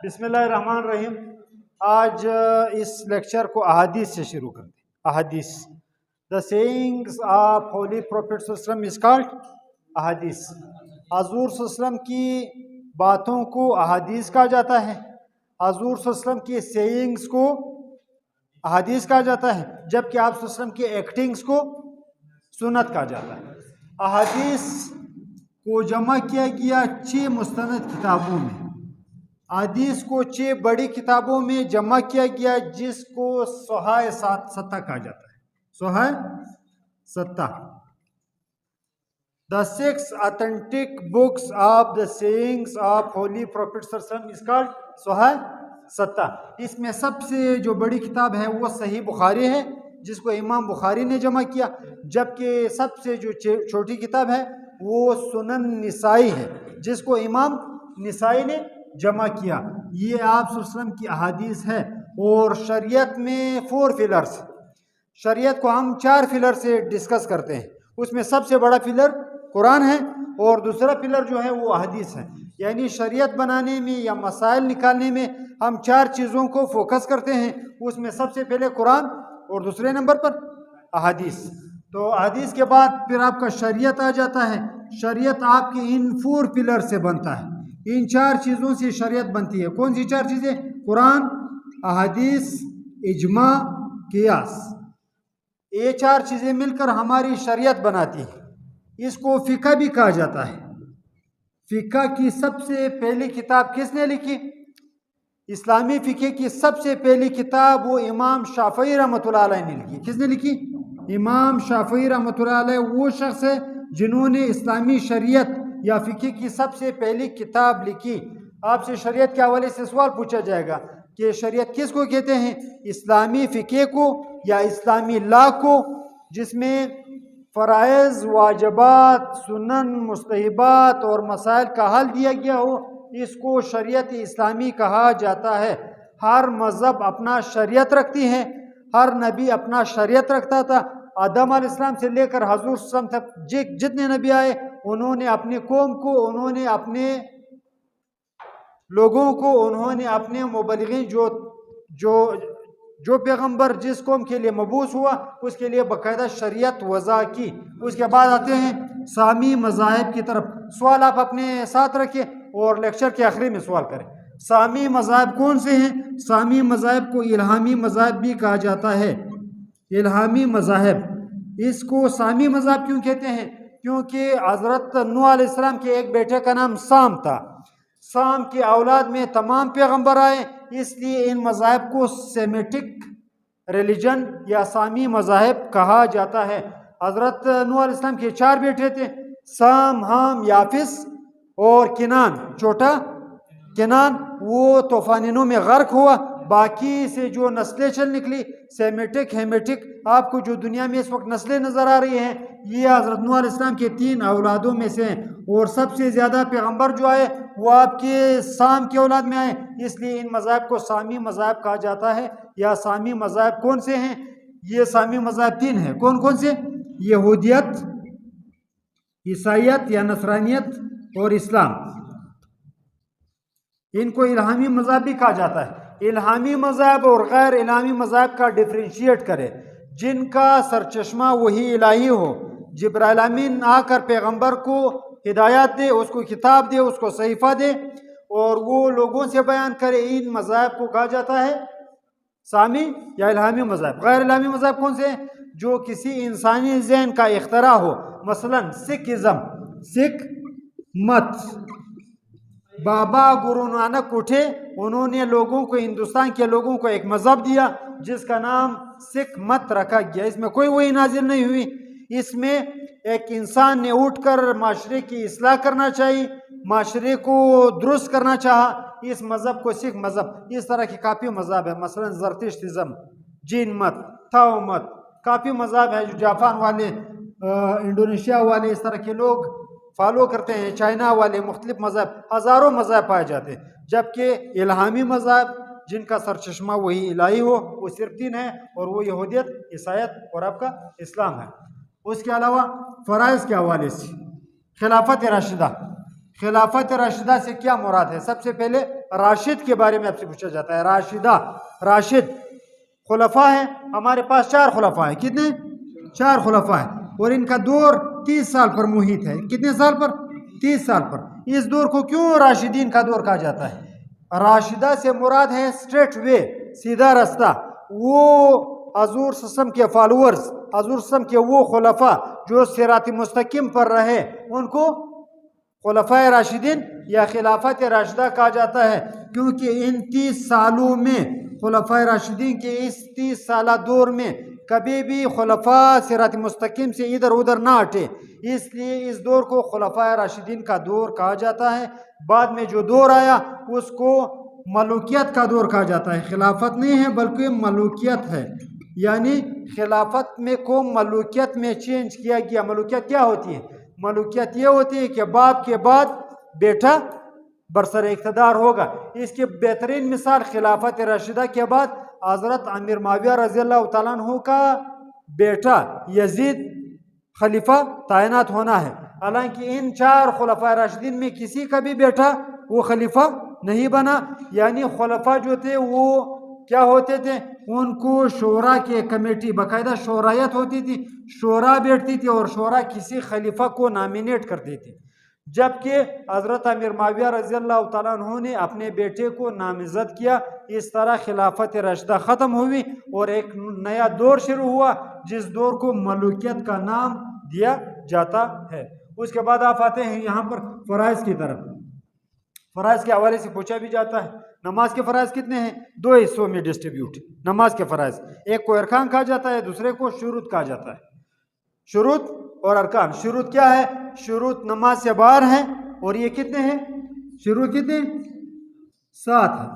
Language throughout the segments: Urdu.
بسم اللہ الرحمن الرحیم۔ آج اس لیکچر کو احادیث سے شروع کرتے ہیں۔ احادیث، دا سیئنگز آف ہولی پروفیٹ صلی اللہ علیہ وسلم از کالڈ احادیث۔ حضور صلی اللہ علیہ وسلم کی باتوں کو احادیث کہا جاتا ہے، حضور صلی اللہ علیہ وسلم کی سیئنگز کو احادیث کہا جاتا ہے، جبکہ آپ صلی اللہ علیہ وسلم کی ایکٹنگز کو سنت کہا جاتا ہے۔ احادیث کو جمع کیا گیا 6 مستند کتابوں میں، حدیث کو 6 بڑی کتابوں میں جمع کیا گیا، جس کو صحاح ستہ کہا جاتا ہے۔ صحاح ستہ، the 6 authentic books of the sayings of holy prophet صلی اللہ علیہ وسلم is called صحاح ستہ۔ اس میں سب سے جو بڑی کتاب ہے وہ صحیح بخاری ہے، جس کو امام بخاری نے جمع کیا، جبکہ سب سے جو چھوٹی کتاب ہے وہ سنن نسائی ہے، جس کو امام نسائی نے جمع کیا۔ یہ آپ صلی اللہ علیہ وسلم کی احادیث ہے۔ اور شریعت میں 4 پلرز، شریعت کو ہم 4 پلر سے ڈسکس کرتے ہیں۔ اس میں سب سے بڑا پلر قرآن ہے، اور دوسرا پلر جو ہے وہ احادیث ہے۔ یعنی شریعت بنانے میں یا مسائل نکالنے میں ہم 4 چیزوں کو فوکس کرتے ہیں۔ اس میں سب سے پہلے قرآن، اور دوسرے نمبر پر احادیث۔ تو احادیث کے بعد پھر آپ کا شریعت آ جاتا ہے۔ شریعت آپ کے ان 4 پلر سے بنتا ہے، ان 4 چیزوں سے شریعت بنتی ہے۔ کون سی 4 چیزیں؟ قرآن، احادیث، اجماع، قیاس۔ یہ 4 چیزیں مل کر ہماری شریعت بناتی ہے۔ اس کو فقہ بھی کہا جاتا ہے۔ فقہ کی سب سے پہلی کتاب کس نے لکھی؟ اسلامی فقہ کی سب سے پہلی کتاب وہ امام شافعی رحمۃ اللہ علیہ نے لکھی۔ کس نے لکھی؟ امام شافعی رحمۃ اللہ علیہ وہ شخص ہے جنہوں نے اسلامی شریعت یا فقہ کی سب سے پہلی کتاب لکھی۔ آپ سے شریعت کے حوالے سے سوال پوچھا جائے گا کہ شریعت کس کو کہتے ہیں؟ اسلامی فقہ کو یا اسلامی لا کو، جس میں فرائض، واجبات، سنن، مستحبات اور مسائل کا حل دیا گیا ہو، اس کو شریعت اسلامی کہا جاتا ہے۔ ہر مذہب اپنا شریعت رکھتی ہے، ہر نبی اپنا شریعت رکھتا تھا۔ آدم علیہ السلام سے لے کر حضور صلی اللہ علیہ وسلم تک جتنے نبی آئے، انہوں نے اپنی قوم کو، انہوں نے اپنے لوگوں کو، انہوں نے اپنے مبلغین جو پیغمبر جس قوم کے لیے مبعوث ہوا، اس کے لیے باقاعدہ شریعت وضع کی۔ اس کے بعد آتے ہیں سامی مذاہب کی طرف۔ سوال آپ اپنے ساتھ رکھیں اور لیکچر کے آخری میں سوال کریں۔ سامی مذاہب کون سے ہیں؟ سامی مذاہب کو الہامی مذاہب بھی کہا جاتا ہے۔ الہامی مذاہب، اس کو سامی مذاہب کیوں کہتے ہیں؟ کیونکہ حضرت نوح علیہ السلام کے ایک بیٹے کا نام سام تھا۔ سام کی اولاد میں تمام پیغمبر آئے، اس لیے ان مذاہب کو سیمیٹک ریلیجن یا سامی مذاہب کہا جاتا ہے۔ حضرت نوح علیہ السلام کے 4 بیٹے تھے، سام، حام، یافس اور کنان۔ چھوٹا کنان وہ طوفان نوح میں غرق ہوا۔ باقی سے جو نسلیں چل نکلی، سیمیٹک، ہیمیٹک، آپ کو جو دنیا میں اس وقت نسلیں نظر آ رہی ہیں، یہ حضرت نوح علیہ السلام کے 3 اولادوں میں سے ہیں۔ اور سب سے زیادہ پیغمبر جو آئے وہ آپ کے سام کی اولاد میں آئے، اس لیے ان مذاہب کو سامی مذاہب کہا جاتا ہے۔ یا سامی مذاہب کون سے ہیں؟ یہ سامی مذاہب 3 ہیں۔ کون کون سے؟ یہودیت، عیسائیت یا نصرانیت اور اسلام۔ ان کو الہامی مذہب بھی کہا جاتا ہے۔ الہامی مذہب اور غیر الہامی مذہب کا ڈیفرینشیٹ کرے۔ جن کا سرچشمہ وہی الہی ہو، جبرائیل امین آ کر پیغمبر کو ہدایات دے، اس کو کتاب دے، اس کو صحیفہ دے، اور وہ لوگوں سے بیان کرے، ان مذاہب کو کہا جاتا ہے سامی یا الہامی مذہب۔ غیر الہامی مذہب کون سے ہیں؟ جو کسی انسانی ذہن کا اختراع ہو، مثلا سکھزم، سکھ مت۔ بابا گرو نانک اٹھے، انہوں نے لوگوں کو، ہندوستان کے لوگوں کو ایک مذہب دیا جس کا نام سکھ مت رکھا گیا۔ اس میں کوئی وہی نازل نہیں ہوئی، اس میں ایک انسان نے اٹھ کر معاشرے کی اصلاح کرنا چاہیے، معاشرے کو درست کرنا چاہا، اس مذہب کو سکھ مذہب۔ اس طرح کی کافی مذہب ہے، مثلا زرتشتزم، جین مت، تھاؤ مت، کافی مذہب ہے جو جاپان والے، انڈونیشیا والے، اس طرح کے لوگ فالو کرتے ہیں، چائنا والے، مختلف مذہب، ہزاروں مذہب پائے جاتے ہیں۔ جبکہ الہامی مذہب جن کا سرچشمہ وہی الہی ہو، وہ صرف 3 ہیں، اور وہ یہودیت، عیسائیت اور آپ کا اسلام ہے۔ اس کے علاوہ فرائض کے حوالے سے خلافت راشدہ، خلافت راشدہ سے کیا مراد ہے؟ سب سے پہلے راشد کے بارے میں آپ سے پوچھا جاتا ہے. راشدہ، راشد خلفاء ہیں. ہمارے پاس 4 خلفاء ہیں. کتنے؟ 4 خلفاء ہیں. اور ان کا دور 30 سال پر محیط ہے. کتنے سال پر؟ 30 سال پر. اس دور کو کیوں راشدین کا دور کہا جاتا ہے؟ راشدہ سے مراد ہے اسٹریٹ وے، سیدھا راستہ. وہ حضور صلی اللہ علیہ وسلم کے فالورز، حضور صلی اللہ علیہ وسلم کے وہ خلفاء جو صراط مستقیم پر رہے، ان کو خلفاء راشدین یا خلافت راشدہ کہا جاتا ہے. کیونکہ ان 30 سالوں میں، خلفاء راشدین کے اس 30 سالہ دور میں کبھی بھی خلفاء صراط مستقیم سے ادھر ادھر نہ ہٹے، اس لیے اس دور کو خلفاء راشدین کا دور کہا جاتا ہے. بعد میں جو دور آیا اس کو ملوکیت کا دور کہا جاتا ہے. خلافت نہیں ہے بلکہ ملوکیت ہے، یعنی خلافت میں کو ملوکیت میں چینج کیا گیا. ملوکیت کیا ہوتی ہے؟ ملوکیت یہ ہوتی ہے کہ باپ کے بعد بیٹا برسر اقتدار ہوگا. اس کی بہترین مثال خلافت راشدہ کے بعد حضرت امیر معاویہ رضی اللہ تعالیٰ عنہ کا بیٹا یزید خلیفہ تعینات ہونا ہے. حالانکہ ان 4 خلفاء راشدین میں کسی کا بھی بیٹا وہ خلیفہ نہیں بنا. یعنی خلفاء جو تھے وہ کیا ہوتے تھے؟ ان کو شورا کی کمیٹی، باقاعدہ شورایت ہوتی تھی، شورا بیٹھتی تھی اور شورا کسی خلیفہ کو نامینیٹ کرتی تھی. جبکہ حضرت امیر معاویہ رضی اللہ تعالیٰ عنہ نے اپنے بیٹے کو نامزد کیا. اس طرح خلافت راشدہ ختم ہوئی اور ایک نیا دور شروع ہوا جس دور کو ملوکیت کا نام دیا جاتا ہے. اس کے بعد آپ آتے ہیں یہاں پر فرائض کی طرف. فرائض کے حوالے سے پوچھا بھی جاتا ہے. نماز کے فرائض کتنے ہیں؟ 2 حصوں میں ڈسٹریبیوٹ. نماز کے فرائض ایک کو ارکان کہا جاتا ہے، دوسرے کو شروط کہا جاتا ہے. شروط اور ارکان. شروط کیا ہے؟ شروط نماز سے باہر ہیں اور یہ کتنے ہیں؟ شروط کتنے؟ 7 ہیں.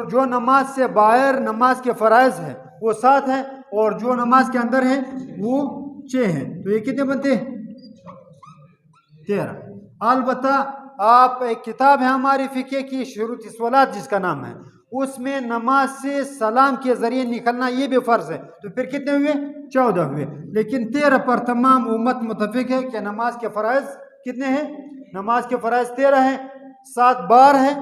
جو نماز سے باہر نماز کے فرائض ہیں وہ 7 ہیں، اور جو نماز کے اندر ہیں وہ 6 ہیں. تو یہ کتنے بنتے ہیں؟ 13. البتہ آپ ایک کتاب ہے ہماری فقہ کی شروط الصلاۃ جس کا نام ہے، اس میں نماز سے سلام کے ذریعے نکلنا یہ بھی فرض ہے. تو پھر کتنے ہوئے؟ 14 ہوئے. لیکن 13 پر تمام امت متفق ہے کہ نماز کے فرائض کتنے ہیں؟ نماز کے فرائض 13 ہیں. 7 باہر ہیں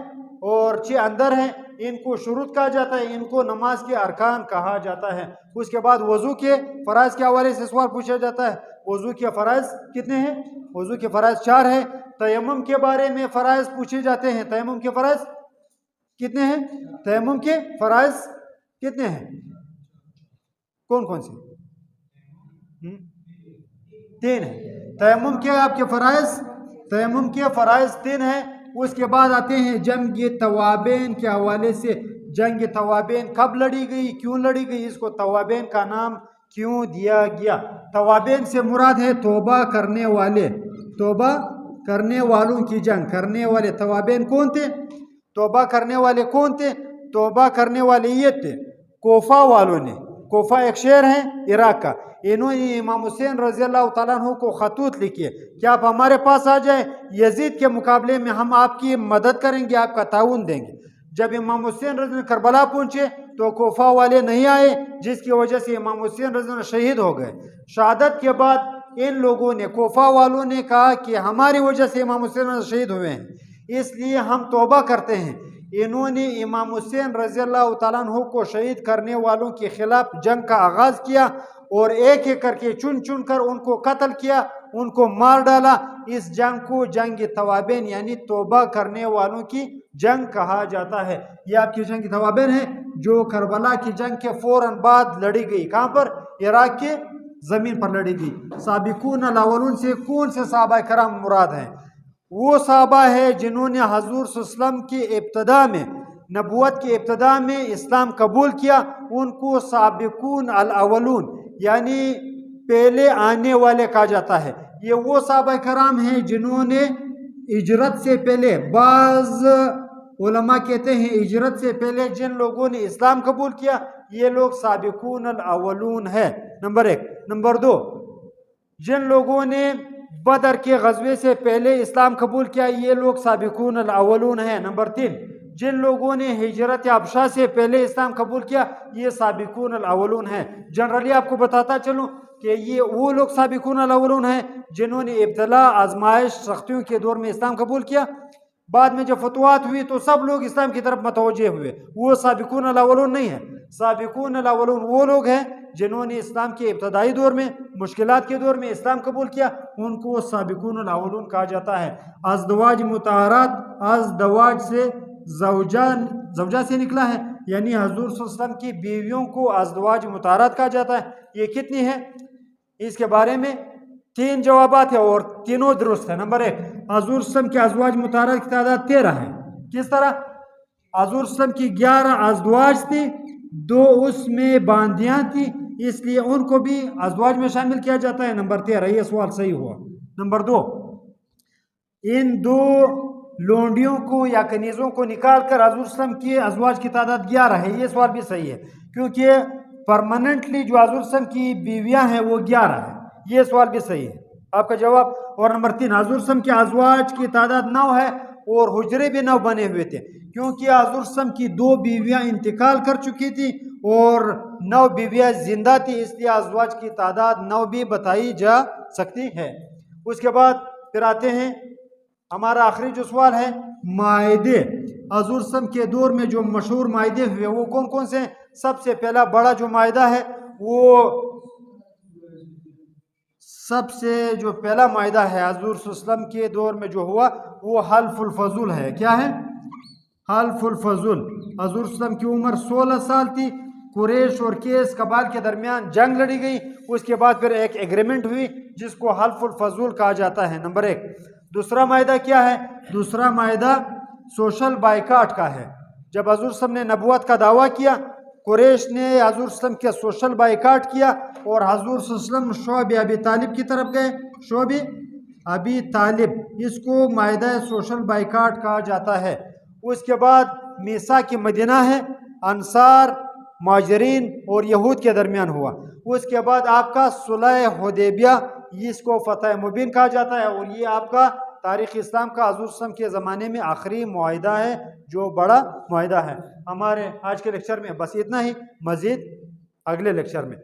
اور 6 اندر ہیں. ان کو شروط کہا جاتا ہے، ان کو نماز کے ارکان کہا جاتا ہے. اس کے بعد وضو کے فرائض کے حوالے سے سوال پوچھا جاتا ہے. وضو کے فرائض کتنے ہیں؟ وضو کے فرائض 4 ہیں. تیمم کے بارے میں فرائض پوچھے جاتے ہیں. تیمم کے فرائض کتنے ہیں؟ تیمم کے فرائض کتنے ہیں؟ کون کون سے؟ 3 ہیں. تیمم کے آپ کے فرائض، تیمم کے فرائض 3 ہیں. اس کے بعد آتے ہیں جنگ توابین کے حوالے سے. جنگ توابین کب لڑی گئی، کیوں لڑی گئی، اس کو توابین کا نام کیوں دیا گیا؟ توابین سے مراد ہے توبہ کرنے والے، توبہ کرنے والوں کی جنگ. کرنے والے توابین کون تھے؟ توبہ کرنے والے کون تھے؟ توبہ کرنے والے یہ تھے کوفہ والوں نے. کوفہ ایک شہر ہے عراق کا. انہوں نے امام حسین رضی اللہ تعالیٰ عنہ کو خطوط لکھے کہ آپ ہمارے پاس آ جائیں، یزید کے مقابلے میں ہم آپ کی مدد کریں گے، آپ کا تعاون دیں گے. جب امام حسین رضی اللہ کربلا پہنچے تو کوفہ والے نہیں آئے، جس کی وجہ سے امام حسین رضی اللہ شہید ہو گئے. شہادت کے بعد ان لوگوں نے، کوفہ والوں نے کہا کہ ہماری وجہ سے امام حسین رضی اللہ شہید ہوئے ہیں، اس لیے ہم توبہ کرتے ہیں. انہوں نے امام حسین رضی اللہ تعالیٰ عنہ کو شہید کرنے والوں کے خلاف جنگ کا آغاز کیا اور ایک ایک کر کے چن چن کر ان کو قتل کیا، ان کو مار ڈالا. اس جنگ کو جنگ توابین یعنی توبہ کرنے والوں کی جنگ کہا جاتا ہے. یہ آپ کی جنگ توابین ہے جو کربلا کی جنگ کے فوراً بعد لڑی گئی. کہاں پر؟ عراق کے زمین پر لڑی گئی. سابقون الاولون سے کون سے صحابہ کرام مراد ہیں؟ وہ صحابہ ہے جنہوں نے حضور صلی اللہ علیہ وسلم کی ابتدا میں، نبوت کی ابتدا میں اسلام قبول کیا. ان کو سابقون الاولون یعنی پہلے آنے والے کہا جاتا ہے. یہ وہ صحابہ کرام ہیں جنہوں نے ہجرت سے پہلے، بعض علماء کہتے ہیں ہجرت سے پہلے جن لوگوں نے اسلام قبول کیا، یہ لوگ سابقون الاولون ہے. نمبر 1. نمبر 2، جن لوگوں نے بدر کے غزوے سے پہلے اسلام قبول کیا، یہ لوگ سابقون الاولون ہیں. نمبر 3، جن لوگوں نے ہجرت حبشہ سے پہلے اسلام قبول کیا یہ سابقون الاولون ہیں. جنرلی آپ کو بتاتا چلوں کہ یہ وہ لوگ سابقون الاولون ہیں جنہوں نے ابتلا آزمائش سختیوں کے دور میں اسلام قبول کیا. بعد میں جب فتوحات ہوئی تو سب لوگ اسلام کی طرف متوجہ ہوئے. وہ سابقون الاولون نہیں ہیں. سابقون الاولون وہ لوگ ہیں جنہوں نے اسلام کے ابتدائی دور میں مشکلات کے دور میں اسلام قبول کیا، ان کو سابقون الاولون کہا جاتا ہے. ازدواج مطہرات، ازدواج سے زوجہ سے نکلا ہے، یعنی حضور صلی اللہ علیہ وسلم کی بیویوں کو ازدواج مطہرات کہا جاتا ہے. یہ کتنی ہے؟ اس کے بارے میں 3 جوابات ہیں اور تینوں درست ہیں. نمبر 1، حضور صلی اللہ علیہ وسلم کے ازدواج مطہرات کی تعداد 13 ہے. کس طرح؟ حضور صلی اللہ علیہ وسلم کی 11 ازدواج تھی، 2 اس میں باندیاں تھی، اس لیے ان کو بھی ازدواج میں شامل کیا جاتا ہے. نمبر 13، یہ سوال صحیح ہوا. نمبر 2، ان 2 لونڈیوں کو یا کنیزوں کو نکال کر حضور صلی اللہ علیہ وسلم کی ازواج کی تعداد 11 ہے. یہ سوال بھی صحیح ہے کیونکہ پرماننٹلی جو حضور صلی اللہ علیہ وسلم کی بیویاں ہیں وہ 11 ہیں. یہ سوال بھی صحیح ہے آپ کا جواب. اور نمبر 3، حضور صلی اللہ علیہ وسلم کے ازواج کی تعداد 9 ہے اور حجرے بھی 9 بنے ہوئے تھے کیونکہ حضور صلی اللہ علیہ وسلم کی 2 بیویاں انتقال کر چکی تھی اور 9 بیویاں زندہ تھی، اس لیے ازواج کی تعداد 9 بھی بتائی جا سکتی ہے. اس کے بعد پھر آتے ہیں ہمارا آخری جو سوال ہے، مائدے. حضور صلی اللہ علیہ وسلم کے دور میں جو مشہور مائدے ہوئے وہ کون کون سے ہیں؟ سب سے پہلا بڑا جو مائدہ ہے وہ سب سے جو پہلا مائدہ ہے حضور صلی اللہ علیہ وسلم کے دور میں جو ہوا وہ حلف الفضل ہے. کیا ہے؟ حلف الفضل. حضور صلی اللہ علیہ وسلم کی عمر 16 سال تھی. قریش اور کیس قبائل کے درمیان جنگ لڑی گئی، اس کے بعد پھر ایک ایگریمنٹ ہوئی جس کو حلف الفضل کہا جاتا ہے. نمبر 1. دوسرا معاہدہ کیا ہے؟ دوسرا معاہدہ سوشل بائیکاٹ کا ہے. جب حضور صلی اللہ علیہ وسلم نے نبوت کا دعویٰ کیا، قریش نے حضور صلی اللہ علیہ وسلم کے سوشل بائیکاٹ کیا اور حضور صلی اللہ علیہ وسلم شعب ابی طالب کی طرف گئے. شعب ابی طالب، اس کو معاہدہ سوشل بائیکاٹ کہا جاتا ہے. اس کے بعد میثاق مدینہ ہے، انصار، مہاجرین اور یہود کے درمیان ہوا. اس کے بعد آپ کا صلح حدیبیہ، اس کو فتح مبین کہا جاتا ہے اور یہ آپ کا تاریخ اسلام کا حضور صلی اللہ علیہ وسلم کے زمانے میں آخری معاہدہ ہے جو بڑا معاہدہ ہے. ہمارے آج کے لیکچر میں بس اتنا ہی، مزید اگلے لیکچر میں.